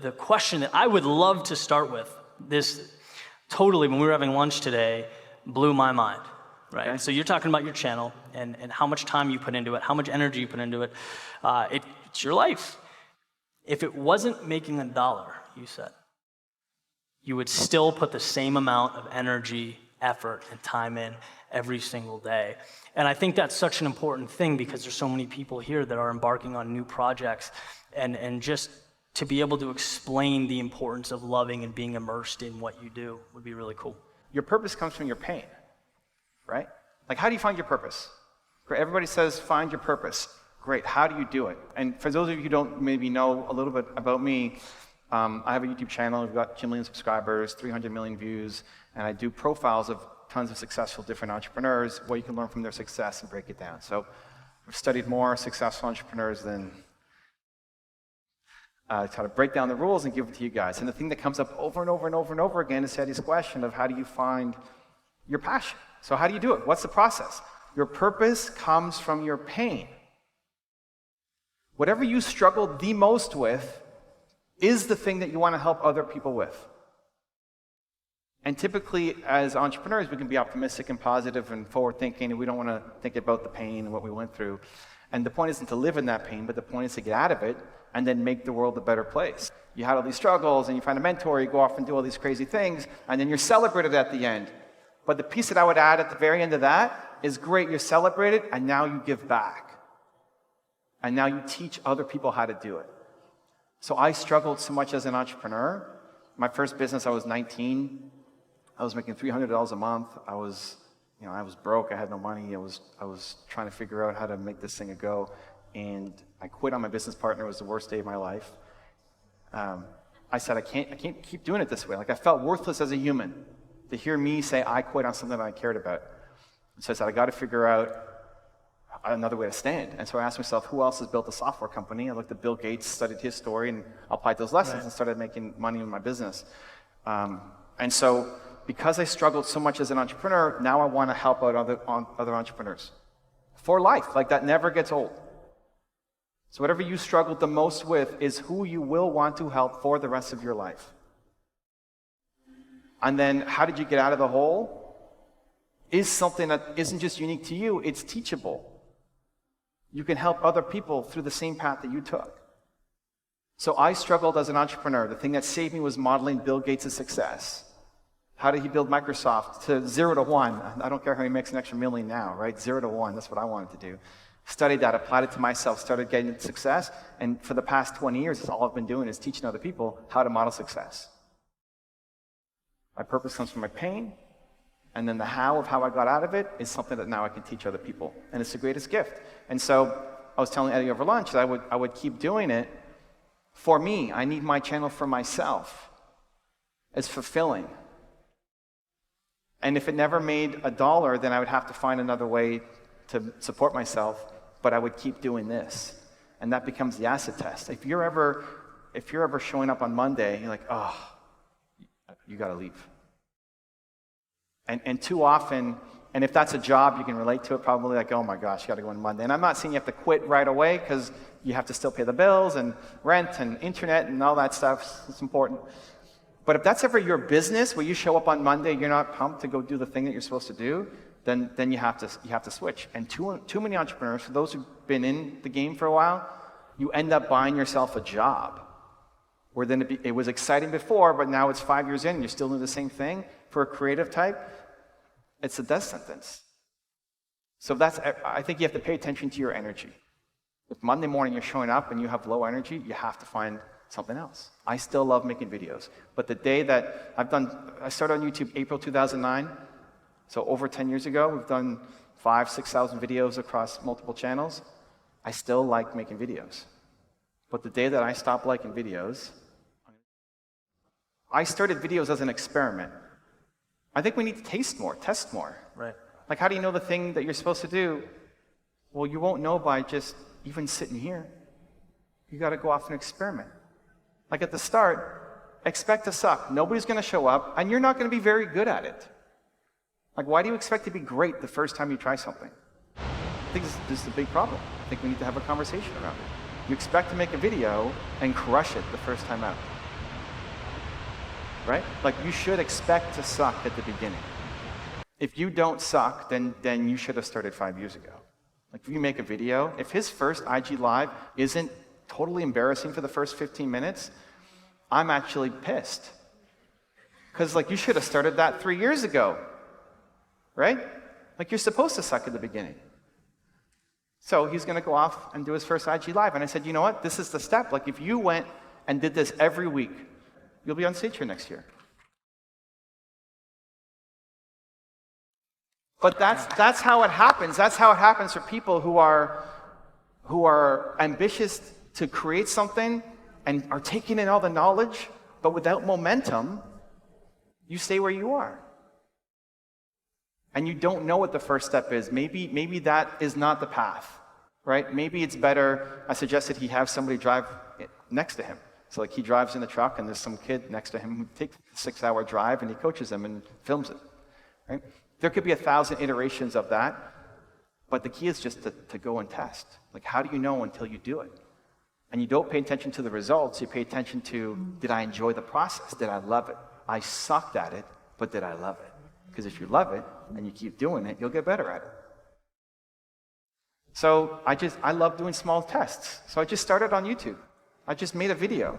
the question that I would love to start with, this totally, when we were having lunch today, blew my mind, right? Okay. So you're talking about your channel and how much time you put into it, how much energy you put into it. It's your life. If it wasn't making $1, you said, you would still put the same amount of energy, effort, and time in every single day. And I think that's such an important thing because there's so many people here that are embarking on new projects, and just to be able to explain the importance of loving and being immersed in what you do would be really cool. Your purpose comes from your pain, right? Like, how do you find your purpose? Everybody says, find your purpose. Great, how do you do it? And for those of you who don't maybe know a little bit about me, I have a YouTube channel, I've got 2 million subscribers, 300 million views, and I do profiles of tons of successful different entrepreneurs, what you can learn from their success and break it down. So I've studied more successful entrepreneurs than try to break down the rules and give it to you guys. And the thing that comes up over and over and over and over again is Eddie's question of how do you find your passion? So how do you do it? What's the process? Your purpose comes from your pain. Whatever you struggle the most with is the thing that you want to help other people with. And typically, as entrepreneurs, we can be optimistic and positive and forward-thinking, and we don't want to think about the pain and what we went through. And the point isn't to live in that pain, but the point is to get out of it and then make the world a better place. You had all these struggles, and you find a mentor, you go off and do all these crazy things, and then you're celebrated at the end. But the piece that I would add at the very end of that is great, you're celebrated, and now you give back. And now you teach other people how to do it. So I struggled so much as an entrepreneur. My first business, I was 19. I was making $300 a month. I was broke. I had no money. I was trying to figure out how to make this thing a go. And I quit on my business partner. It was the worst day of my life. I said, I can't keep doing it this way. Like, I felt worthless as a human to hear me say I quit on something that I cared about. So I said, I got to figure out another way to stand. And so I asked myself, who else has built a software company? I looked at Bill Gates, studied his story, and applied those lessons and started making money in my business. And so because I struggled so much as an entrepreneur, now I want to help out other entrepreneurs for life. Like, that never gets old. So whatever you struggled the most with is who you will want to help for the rest of your life. And then how did you get out of the hole? Is something that isn't just unique to you, it's teachable. You can help other people through the same path that you took. So I struggled as an entrepreneur. The thing that saved me was modeling Bill Gates' success. How did he build Microsoft to 0 to 1? I don't care how he makes an extra million now, right? 0 to 1, that's what I wanted to do. Studied that, applied it to myself, started getting success, and for the past 20 years, that's all I've been doing is teaching other people how to model success. My purpose comes from my pain, and then the how of how I got out of it is something that now I can teach other people. And it's the greatest gift. And so I was telling Eddie over lunch that I would keep doing it for me. I need my channel for myself. It's fulfilling. And if it never made $1, then I would have to find another way to support myself, but I would keep doing this. And that becomes the acid test. If you're ever showing up on Monday, you're like, oh, you got to leave. And too often, and if that's a job, you can relate to it probably, like, oh my gosh, you got to go on Monday. And I'm not saying you have to quit right away, because you have to still pay the bills and rent and internet and all that stuff. It's important. But if that's ever your business, where you show up on Monday, you're not pumped to go do the thing that you're supposed to do, then you have to switch. And too many entrepreneurs, for those who've been in the game for a while, you end up buying yourself a job. Where then it was exciting before, but now it's 5 years in and you're still doing the same thing. For a creative type, it's a death sentence. So I think you have to pay attention to your energy. If Monday morning you're showing up and you have low energy, you have to find something else. I still love making videos. But the day that I started on YouTube April 2009, so over 10 years ago, we've done 5,000, 6,000 videos across multiple channels. I still like making videos. But the day that I stopped liking videos, I started videos as an experiment. I think we need to taste more, test more. Right. Like, how do you know the thing that you're supposed to do? Well, you won't know by just even sitting here. You got to go off and experiment. Like, at the start, expect to suck. Nobody's going to show up, and you're not going to be very good at it. Like, why do you expect to be great the first time you try something? I think this is a big problem. I think we need to have a conversation around it. You expect to make a video and crush it the first time out. Right? Like, you should expect to suck at the beginning. If you don't suck, then you should have started 5 years ago. Like, if you make a video, if his first IG Live isn't totally embarrassing for the first 15 minutes, I'm actually pissed. Because, like, you should have started that 3 years ago. Right? Like, you're supposed to suck at the beginning. So he's going to go off and do his first IG Live. And I said, you know what? This is the step. Like, if you went and did this every week, you'll be on stage here next year. But that's how it happens. That's how it happens for people who are ambitious to create something and are taking in all the knowledge, but without momentum, you stay where you are. And you don't know what the first step is. Maybe that is not the path, right? Maybe it's better, I suggested he have somebody drive next to him. So like he drives in the truck and there's some kid next to him who takes a 6-hour drive and he coaches him and films it, right? There could be 1,000 iterations of that, but the key is just to go and test. Like, how do you know until you do it? And you don't pay attention to the results, you pay attention to, did I enjoy the process? Did I love it? I sucked at it, but did I love it? Because if you love it and you keep doing it, you'll get better at it. So I love doing small tests. So I just started on YouTube. I just made a video.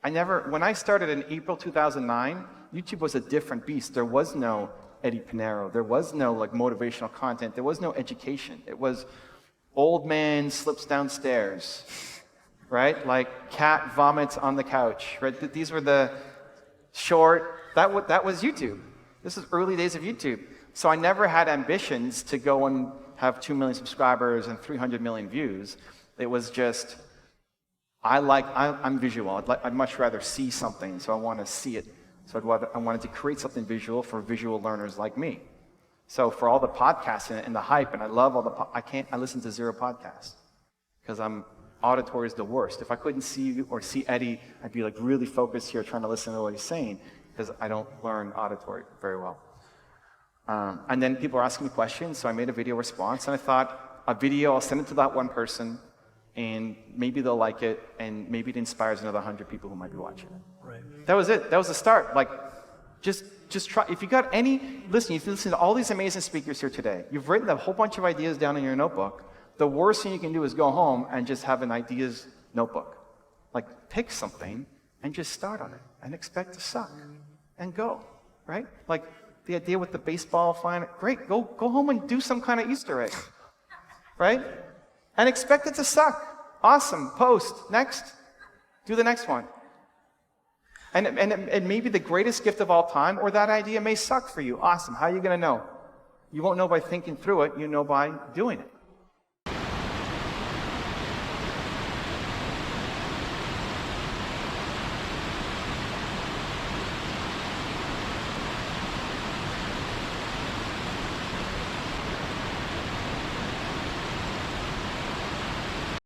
When I started in April 2009, YouTube was a different beast. There was no Eddie Pinero. There was no like motivational content. There was no education. It was old man slips downstairs, right? Like cat vomits on the couch, right? These were the short, that was YouTube. This is early days of YouTube. So I never had ambitions to go and have 2 million subscribers and 300 million views. It was just, I'm visual. I'd much rather see something, so I want to see it. So I wanted to create something visual for visual learners like me. So for all the podcasts and the hype, and I love all I listen to 0 podcasts because auditory is the worst. If I couldn't see you or see Eddie, I'd be like really focused here trying to listen to what he's saying because I don't learn auditory very well. And then people are asking me questions, so I made a video response, and I thought, a video, I'll send it to that one person, and maybe they'll like it, and maybe it inspires another 100 people who might be watching it. Right. That was it. That was the start. Like, just try. If you got any, listen to all these amazing speakers here today. You've written a whole bunch of ideas down in your notebook. The worst thing you can do is go home and just have an ideas notebook. Like, pick something and just start on it and expect to suck and go, right? Like, the idea with the baseball, fine, great, go home and do some kind of Easter egg, right? And expect it to suck. Awesome, post, next, do the next one. And maybe the greatest gift of all time, or that idea may suck for you. Awesome, how are you gonna know? You won't know by thinking through it, you know by doing it.